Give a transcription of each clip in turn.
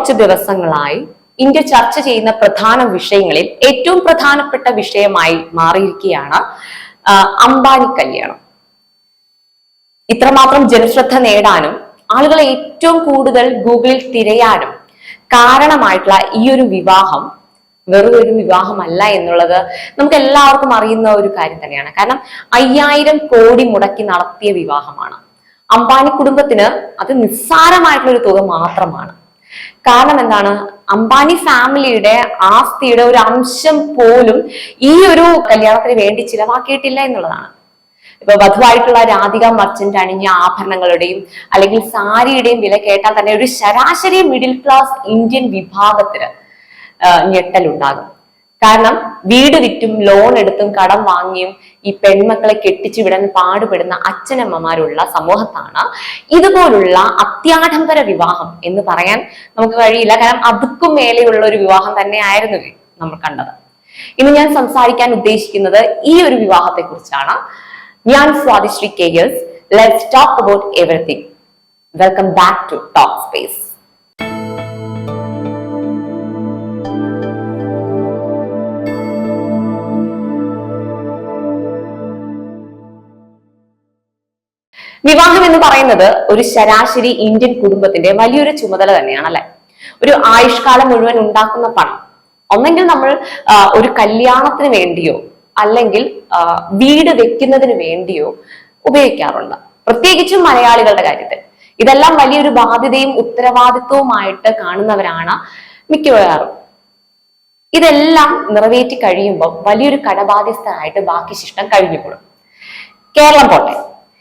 കുറച്ച് ദിവസങ്ങളായി ഇന്ത്യ ചർച്ച ചെയ്യുന്ന പ്രധാന വിഷയങ്ങളിൽ ഏറ്റവും പ്രധാനപ്പെട്ട വിഷയമായി മാറിയിരിക്കുകയാണ് അംബാനി കല്യാണം. ഇത്രമാത്രം ജനശ്രദ്ധ നേടാനും ആളുകളെ ഏറ്റവും കൂടുതൽ ഗൂഗിളിൽ തിരയാനും കാരണമായിട്ടുള്ള ഈ ഒരു വിവാഹം വെറും ഒരു വിവാഹമല്ല എന്നുള്ളത് നമുക്ക് എല്ലാവർക്കും അറിയുന്ന ഒരു കാര്യം തന്നെയാണ്. കാരണം 5000 കോടി മുടക്കി നടത്തിയ വിവാഹമാണ്. അംബാനി കുടുംബത്തിന് അത് നിസ്സാരമായിട്ടുള്ള ഒരു തുക മാത്രമാണ്. കാരണം എന്താണ്? അംബാനി ഫാമിലിയുടെ ആസ്തിയുടെ ഒരു അംശം പോലും ഈ ഒരു കല്യാണത്തിന് വേണ്ടി ചിലവാക്കിയിട്ടില്ല എന്നുള്ളതാണ്. ഇപ്പൊ വധുവായിട്ടുള്ള രാധിക മർച്ചന്റ് അണിഞ്ഞ ആഭരണങ്ങളുടെയും അല്ലെങ്കിൽ സാരിയുടെയും വില കേട്ടാൽ തന്നെ ഒരു ശരാശരി മിഡിൽ ക്ലാസ് ഇന്ത്യൻ വിഭാഗത്തിന് ഞെട്ടലുണ്ടാകും. കാരണം വീട് വിറ്റും ലോൺ എടുത്തും കടം വാങ്ങിയും ഈ പെൺമക്കളെ കെട്ടിച്ചു വിടാൻ പാടുപെടുന്ന അച്ഛനമ്മമാരുള്ള സമൂഹത്താണ് ഇതുപോലുള്ള അത്യാഡംബര വിവാഹം എന്ന് പറയാൻ നമുക്ക് കഴിയില്ല. കാരണം അതുക്കും മേലെയുള്ള ഒരു വിവാഹം തന്നെ ആയിരുന്നു നമ്മൾ കണ്ടത്. ഇന്ന് ഞാൻ സംസാരിക്കാൻ ഉദ്ദേശിക്കുന്നത് ഈ ഒരു വിവാഹത്തെ കുറിച്ചാണ്. ഞാൻ Swathisree KS. Let's talk about everything. Welcome back to talk space. വിവാഹം എന്ന് പറയുന്നത് ഒരു ശരാശരി ഇന്ത്യൻ കുടുംബത്തിന്റെ വലിയൊരു ചുമതല തന്നെയാണ്, അല്ലെ? ഒരു ആയുഷ്കാലം മുഴുവൻ ഉണ്ടാക്കുന്ന പണം ഒന്നെങ്കിൽ നമ്മൾ ഒരു കല്യാണത്തിന് വേണ്ടിയോ അല്ലെങ്കിൽ വീട് വെക്കുന്നതിന് വേണ്ടിയോ ഉപയോഗിക്കാറുണ്ട്. പ്രത്യേകിച്ചും മലയാളികളുടെ കാര്യത്തിൽ ഇതെല്ലാം വലിയൊരു ബാധ്യതയും ഉത്തരവാദിത്വവുമായിട്ട് കാണുന്നവരാണ് മിക്കവാറും. ഇതെല്ലാം നിറവേറ്റി കഴിയുമ്പോൾ വലിയൊരു കടബാധ്യസ്ഥനായിട്ട് ബാക്കി ശിഷ്ടം കഴിഞ്ഞുകൂടും. കേരളം പോട്ടെ,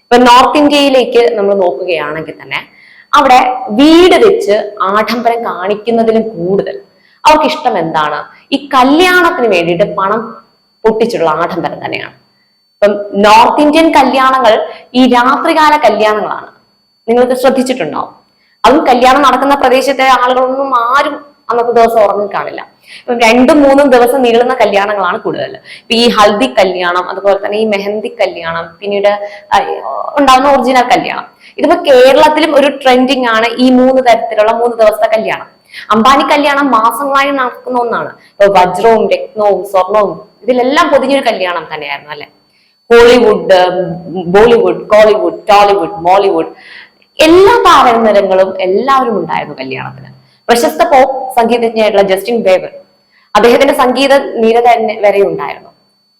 ഇപ്പൊ നോർത്ത് ഇന്ത്യയിലേക്ക് നമ്മൾ നോക്കുകയാണെങ്കിൽ തന്നെ അവിടെ വീട് വെച്ച് ആഡംബരം കാണിക്കുന്നതിലും കൂടുതൽ അവർക്ക് ഇഷ്ടം എന്താണ്? ഈ കല്യാണത്തിന് വേണ്ടിയിട്ട് പണം പൊട്ടിച്ചിട്ടുള്ള ആഡംബരം തന്നെയാണ്. ഇപ്പം നോർത്ത് ഇന്ത്യൻ കല്യാണങ്ങൾ ഈ രാത്രികാല കല്യാണങ്ങളാണ്. നിങ്ങൾക്ക് ശ്രദ്ധിച്ചിട്ടുണ്ടാവും. അതും കല്യാണം നടക്കുന്ന പ്രദേശത്തെ ആളുകളൊന്നും ആരും അന്നത്തെ ദിവസം ഉറങ്ങി കാണില്ല. ഇപ്പം 2-3 ദിവസം നീളുന്ന കല്യാണങ്ങളാണ് കൂടുതൽ. ഇപ്പൊ ഈ ഹൽദി കല്യാണം, അതുപോലെ തന്നെ ഈ മെഹന്തി കല്യാണം, പിന്നീട് ഉണ്ടാകുന്ന ഒറിജിനൽ കല്യാണം. ഇതിപ്പോ കേരളത്തിലും ഒരു ട്രെൻഡിങ് ആണ് ഈ 3 തരത്തിലുള്ള 3 ദിവസത്തെ കല്യാണം. അംബാനി കല്യാണം മാസങ്ങളായി നടക്കുന്ന ഒന്നാണ്. ഇപ്പൊ വജ്രവും രത്നവും സ്വർണവും ഇതിലെല്ലാം പൊതിഞ്ഞൊരു കല്യാണം തന്നെയായിരുന്നു, അല്ലെ? ഹോളിവുഡ്, ബോളിവുഡ്, കോളിവുഡ്, ടോളിവുഡ്, മോളിവുഡ് എല്ലാ താരനിരങ്ങളും എല്ലാവരും ഉണ്ടായിരുന്നു കല്യാണത്തിന്. പ്രശസ്ത പോപ്പ് സംഗീതജ്ഞയായിട്ടുള്ള ജസ്റ്റിൻ ബീബർ, അദ്ദേഹത്തിന്റെ സംഗീത നിര തന്നെ വരെ ഉണ്ടായിരുന്നു.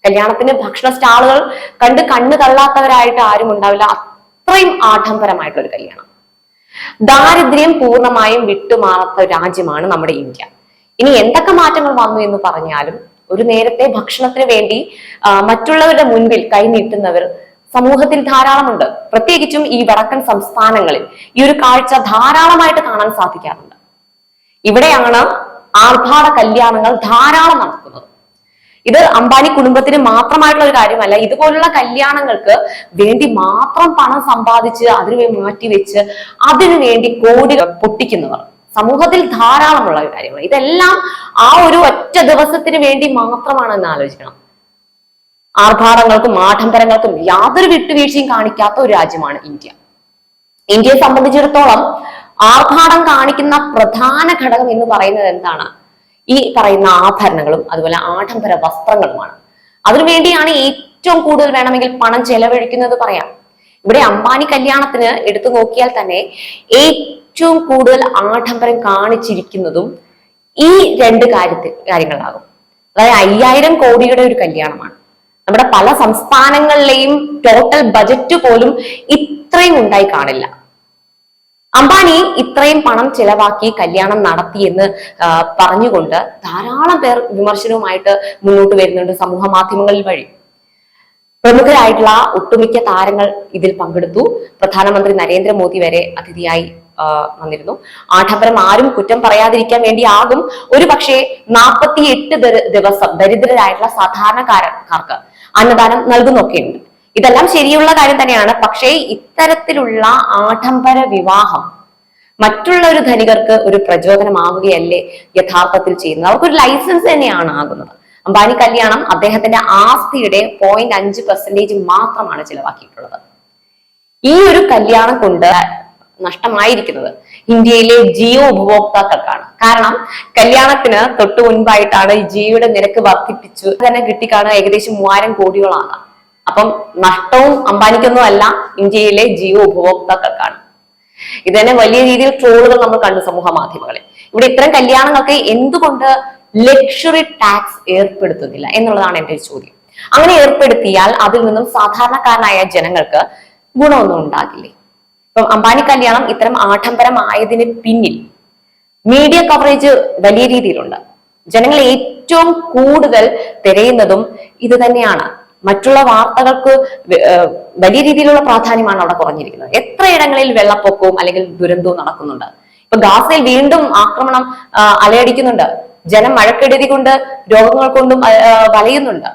കല്യാണത്തിന് ഭക്ഷണ സ്റ്റാളുകൾ കണ്ട് കണ്ണ് തള്ളാത്തവരായിട്ട് ആരും ഉണ്ടാവില്ല. അത്രയും ആഡംബരമായിട്ടുള്ള ഒരു കല്യാണം. ദാരിദ്ര്യം പൂർണ്ണമായും വിട്ടുമാറാത്ത രാജ്യമാണ് നമ്മുടെ ഇന്ത്യ. ഇനി എന്തൊക്കെ മാറ്റങ്ങൾ വന്നു എന്ന് പറഞ്ഞാലും ഒരു നേരത്തെ ഭക്ഷണത്തിന് വേണ്ടി മറ്റുള്ളവരുടെ മുൻപിൽ കൈനീട്ടുന്നവർ സമൂഹത്തിൽ ധാരാളമുണ്ട്. പ്രത്യേകിച്ചും ഈ വടക്കൻ സംസ്ഥാനങ്ങളിൽ ഈ ഒരു കാഴ്ച ധാരാളമായിട്ട് കാണാൻ സാധിക്കാറുണ്ട്. ഇവിടെയാണ് ആർഭാട കല്യാണങ്ങൾ ധാരാളം നടക്കുന്നത്. ഇത് അംബാനി കുടുംബത്തിന് മാത്രമായിട്ടുള്ള ഒരു കാര്യമല്ല. ഇതുപോലുള്ള കല്യാണങ്ങൾക്ക് വേണ്ടി മാത്രം പണം സമ്പാദിച്ച് അതിനു മാറ്റി വെച്ച് അതിനു വേണ്ടി കോടികൾ പൊട്ടിക്കുന്നവർ സമൂഹത്തിൽ ധാരാളമുള്ള ഒരു കാര്യമാണ്. ഇതെല്ലാം ആ ഒരു ഒറ്റ ദിവസത്തിന് വേണ്ടി മാത്രമാണെന്ന് ആലോചിക്കണം. ആർഭാടങ്ങൾക്കും ആഡംബരങ്ങൾക്കും യാതൊരു വിട്ടുവീഴ്ചയും കാണിക്കാത്ത ഒരു രാജ്യമാണ് ഇന്ത്യ. ഇന്ത്യയെ സംബന്ധിച്ചിടത്തോളം ആർഭാടം കാണിക്കുന്ന പ്രധാന ഘടകം എന്ന് പറയുന്നത് എന്താണ്? ഈ പറയുന്ന ആഭരണങ്ങളും അതുപോലെ ആഡംബര വസ്ത്രങ്ങളുമാണ്. അതിനുവേണ്ടിയാണ് ഏറ്റവും കൂടുതൽ വേണമെങ്കിൽ പണം ചെലവഴിക്കുന്നത് പറയാം. ഇവിടെ അംബാനി കല്യാണത്തിന് എടുത്തു നോക്കിയാൽ തന്നെ ഏറ്റവും കൂടുതൽ ആഡംബരം കാണിച്ചിരിക്കുന്നതും ഈ 2 കാര്യങ്ങളാകും. അതായത് 5000 കോടിയുടെ ഒരു കല്യാണമാണ്. നമ്മുടെ പല സംസ്ഥാനങ്ങളിലെയും ടോട്ടൽ ബജറ്റ് പോലും ഇത്രയും ഉണ്ടായി കാണില്ല. അംബാനി ഇത്രയും പണം ചെലവാക്കി കല്യാണം നടത്തി എന്ന് പറഞ്ഞുകൊണ്ട് ധാരാളം പേർ വിമർശനവുമായിട്ട് മുന്നോട്ട് വരുന്നുണ്ട് സമൂഹ മാധ്യമങ്ങളിൽ വഴി. പ്രമുഖരായിട്ടുള്ള ഒട്ടുമിക്ക താരങ്ങൾ ഇതിൽ പങ്കെടുത്തു. പ്രധാനമന്ത്രി നരേന്ദ്രമോദി വരെ അതിഥിയായി വന്നിരുന്നു. ആഡംബരം ആരും കുറ്റം പറയാതിരിക്കാൻ വേണ്ടിയാകും ഒരു പക്ഷേ 48 ദിവസം ദരിദ്രരായിട്ടുള്ള സാധാരണക്കാർക്ക് അന്നദാനം നൽകുന്നൊക്കെയുണ്ട്. ഇതെല്ലാം ശരിയുള്ള കാര്യം തന്നെയാണ്. പക്ഷേ ഇത്തരത്തിലുള്ള ആഡംബര വിവാഹം മറ്റുള്ള ഒരു ധനികർക്ക് ഒരു പ്രചോദനമാവുകയല്ലേ യഥാർത്ഥത്തിൽ ചെയ്യുന്നത്? അവർക്കൊരു ലൈസൻസ് തന്നെയാണ് ആകുന്നത്. അംബാനി കല്യാണം അദ്ദേഹത്തിന്റെ ആസ്തിയുടെ 0.5% മാത്രമാണ് ചിലവാക്കിയിട്ടുള്ളത്. ഈ ഒരു കല്യാണം കൊണ്ട് നഷ്ടമായിരിക്കുന്നത് ഇന്ത്യയിലെ ജിയോ ഉപഭോക്താക്കൾക്കാണ്. കാരണം കല്യാണത്തിന് തൊട്ടു മുൻപായിട്ടാണ് ഈ ജിയോയുടെ നിരക്ക് വർദ്ധിപ്പിച്ചു തന്നെ കിട്ടിക്കാണുക ഏകദേശം 3000 കോടിയോളാണ്. അപ്പം നഷ്ടവും അംബാനിക്കൊന്നും അല്ല, ഇന്ത്യയിലെ ജിയോ ഉപഭോക്താക്കൾക്കാണ്. ഇത് തന്നെ വലിയ രീതിയിൽ ട്രോളുകൾ നമ്മൾ കണ്ടു സമൂഹ മാധ്യമങ്ങളിൽ. ഇവിടെ ഇത്തരം കല്യാണങ്ങൾക്ക് എന്തുകൊണ്ട് ലക്ഷറി ടാക്സ് ഏർപ്പെടുത്തുന്നില്ല എന്നുള്ളതാണ് എന്റെ ഒരു ചോദ്യം. അങ്ങനെ ഏർപ്പെടുത്തിയാൽ അതിൽ നിന്നും സാധാരണക്കാരനായ ജനങ്ങൾക്ക് ഗുണമൊന്നും ഉണ്ടാകില്ലേ? ഇപ്പം അംബാനി കല്യാണം ഇത്തരം ആഡംബരമായതിന് പിന്നിൽ മീഡിയ കവറേജ് വലിയ രീതിയിലുണ്ട്. ജനങ്ങൾ ഏറ്റവും കൂടുതൽ തിരയുന്നതും ഇത് തന്നെയാണ്. മറ്റുള്ള വാർത്തകൾക്ക് വലിയ രീതിയിലുള്ള പ്രാധാന്യമാണ് അവിടെ കുറഞ്ഞിരിക്കുന്നത്. എത്രയിടങ്ങളിൽ വെള്ളപ്പൊക്കവും അല്ലെങ്കിൽ ദുരന്തവും നടക്കുന്നുണ്ട്. ഇപ്പൊ ഗാസയിൽ വീണ്ടും ആക്രമണം അലയടിക്കുന്നുണ്ട്. ജനം മഴക്കെടുതി കൊണ്ട് രോഗങ്ങൾ കൊണ്ടും വലയുന്നുണ്ട്.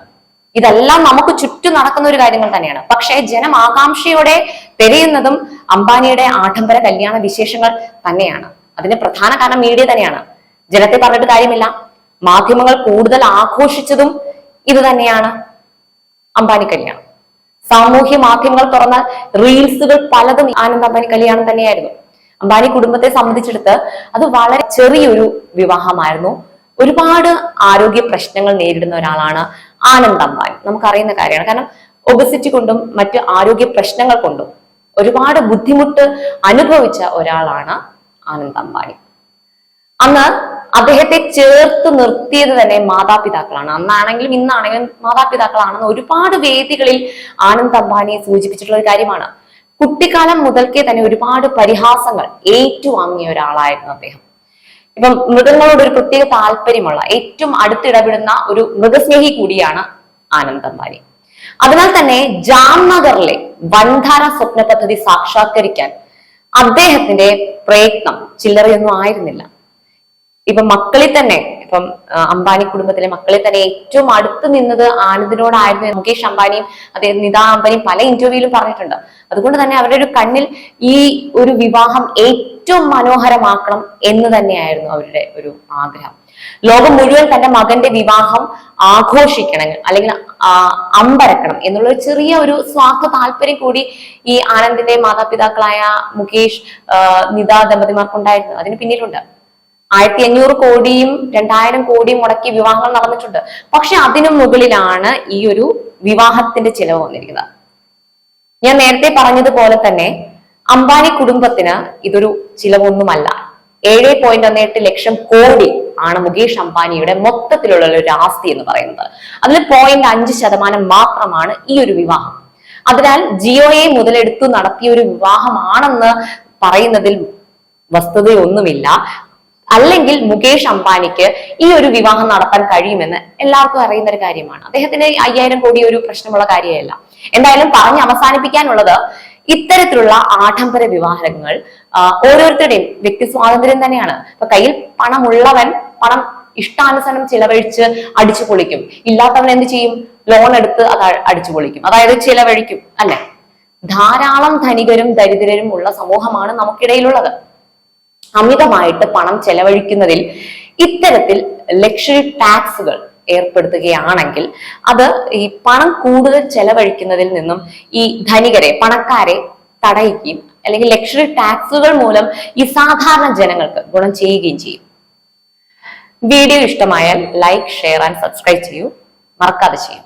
ഇതെല്ലാം നമുക്ക് ചുറ്റും നടക്കുന്ന ഒരു കാര്യങ്ങൾ തന്നെയാണ്. പക്ഷേ ജനം ആകാംക്ഷയോടെ തിരയുന്നതും അംബാനിയുടെ ആഡംബര കല്യാണ വിശേഷങ്ങൾ തന്നെയാണ്. അതിന് പ്രധാന കാരണം മീഡിയ തന്നെയാണ്. ജനത്തെ പറഞ്ഞിട്ട് കാര്യമില്ല. മാധ്യമങ്ങൾ കൂടുതൽ ആഘോഷിച്ചതും ഇത് തന്നെയാണ്, അംബാനി കല്യാണം. സാമൂഹ്യ മാധ്യമങ്ങൾ തുറന്നാൽ റീൽസുകൾ പലതും ആനന്ദ് അംബാനി കല്യാണം തന്നെയായിരുന്നു. അംബാനി കുടുംബത്തെ സംബന്ധിച്ചെടുത്ത് അത് വളരെ ചെറിയൊരു വിവാഹമായിരുന്നു. ഒരുപാട് ആരോഗ്യ പ്രശ്നങ്ങൾ നേരിടുന്ന ഒരാളാണ് ആനന്ദ് അംബാനി. നമുക്കറിയുന്ന കാര്യമാണ്. കാരണം ഒബസിറ്റി കൊണ്ടും മറ്റ് ആരോഗ്യ പ്രശ്നങ്ങൾ കൊണ്ടും ഒരുപാട് ബുദ്ധിമുട്ട് അനുഭവിച്ച ഒരാളാണ് ആനന്ദ് അംബാനി. അന്ന് അദ്ദേഹത്തെ ചേർത്ത് നിർത്തിയത് തന്നെ മാതാപിതാക്കളാണ്. അന്നാണെങ്കിലും ഇന്നാണെങ്കിലും മാതാപിതാക്കളാണെന്ന് ഒരുപാട് വേദികളിൽ ആനന്ദ് അംബാനിയെ സൂചിപ്പിച്ചിട്ടുള്ള ഒരു കാര്യമാണ്. കുട്ടിക്കാലം മുതൽക്കേ തന്നെ ഒരുപാട് പരിഹാസങ്ങൾ ഏറ്റുവാങ്ങിയ ഒരാളായിരുന്നു അദ്ദേഹം. ഇപ്പം മൃഗങ്ങളോട് ഒരു പ്രത്യേക താല്പര്യമുള്ള, ഏറ്റവും അടുത്തിടപെടുന്ന ഒരു മൃഗസ്നേഹി കൂടിയാണ് ആനന്ദ് അംബാനി. അതിനാൽ തന്നെ ജാംനഗറിലെ വൻധാര സ്വപ്ന പദ്ധതി സാക്ഷാത്കരിക്കാൻ അദ്ദേഹത്തിന്റെ പ്രയത്നം ചില്ലറയൊന്നും ആയിരുന്നില്ല. ഇപ്പൊ മക്കളിൽ തന്നെ, ഇപ്പം അംബാനി കുടുംബത്തിലെ മക്കളിൽ തന്നെ ഏറ്റവും അടുത്ത് നിന്നത് ആനന്ദിനോടായിരുന്നു. മുകേഷ് അംബാനിയും അദ്ദേഹം നിതാ അംബാനിയും പല ഇന്റർവ്യൂവിലും പറഞ്ഞിട്ടുണ്ട്. അതുകൊണ്ട് തന്നെ അവരുടെ ഒരു കണ്ണിൽ ഈ ഒരു വിവാഹം ഏറ്റവും മനോഹരമാക്കണം എന്ന് തന്നെയായിരുന്നു അവരുടെ ഒരു ആഗ്രഹം. ലോകം മുഴുവൻ തന്റെ മകന്റെ വിവാഹം ആഘോഷിക്കണം അല്ലെങ്കിൽ അമ്പരക്കണം എന്നുള്ള ഒരു ചെറിയ ഒരു സ്വാർത്ഥ താല്പര്യം കൂടി ഈ ആനന്ദിന്റെ മാതാപിതാക്കളായ മുകേഷ് നിതാ ദമ്പതിമാർക്കുണ്ടായിരുന്നു. അതിന് പിന്നിലുണ്ട്. 1500 കോടിയും 2000 കോടിയും മുടക്കി വിവാഹങ്ങൾ നടന്നിട്ടുണ്ട്. പക്ഷെ അതിനു മുകളിലാണ് ഈ ഒരു വിവാഹത്തിന്റെ ചിലവ് വന്നിരിക്കുന്നത്. ഞാൻ നേരത്തെ പറഞ്ഞതുപോലെ തന്നെ അംബാനി കുടുംബത്തിന് ഇതൊരു ചിലവൊന്നുമല്ല. 7.18 ലക്ഷം കോടി ആണ് മുകേഷ് അംബാനിയുടെ മൊത്തത്തിലുള്ള ഒരു ആസ്തി എന്ന് പറയുന്നത്. അതിൽ 0.5% മാത്രമാണ് ഈ ഒരു വിവാഹം. അതിനാൽ ജിയോയെ മുതലെടുത്തു നടത്തിയ ഒരു വിവാഹമാണെന്ന് പറയുന്നതിൽ വസ്തുതയൊന്നുമില്ല. അല്ലെങ്കിൽ മുകേഷ് അംബാനിക്ക് ഈ ഒരു വിവാഹം നടത്താൻ കഴിയുമെന്ന് എല്ലാവർക്കും അറിയുന്ന ഒരു കാര്യമാണ്. അദ്ദേഹത്തിന് 5000 കോടി ഒരു പ്രശ്നമുള്ള കാര്യമല്ല. എന്തായാലും പറഞ്ഞ് അവസാനിപ്പിക്കാനുള്ളത്, ഇത്തരത്തിലുള്ള ആഡംബര വിവാഹങ്ങൾ ഓരോരുത്തരുടെയും വ്യക്തി സ്വാതന്ത്ര്യം തന്നെയാണ്. ഇപ്പൊ കയ്യിൽ പണമുള്ളവൻ പണം ഇഷ്ടാനുസരണം ചിലവഴിച്ച് അടിച്ചു പൊളിക്കും. ഇല്ലാത്തവൻ എന്ത് ചെയ്യും? ലോൺ എടുത്ത് അത് അടിച്ചു പൊളിക്കും, അതായത് ചിലവഴിക്കും, അല്ലെ? ധാരാളം ധനികരും ദരിദ്രരും ഉള്ള സമൂഹമാണ് നമുക്കിടയിലുള്ളത്. അമിതമായിട്ട് പണം ചെലവഴിക്കുന്നതിൽ ഇത്തരത്തിൽ ലക്ഷറി ടാക്സുകൾ ഏർപ്പെടുത്തുകയാണെങ്കിൽ അത് ഈ പണം കൂടുതൽ ചെലവഴിക്കുന്നതിൽ നിന്നും ഈ ധനികരെ, പണക്കാരെ തടയുകയും അല്ലെങ്കിൽ ലക്ഷറി ടാക്സുകൾ മൂലം ഈ സാധാരണ ജനങ്ങൾക്ക് ഗുണം ചെയ്യുകയും ചെയ്യും. വീഡിയോ ഇഷ്ടമായാൽ ലൈക്ക്, ഷെയർ ആൻഡ് സബ്സ്ക്രൈബ് ചെയ്യൂ. മറക്കാതെ ചെയ്യൂ.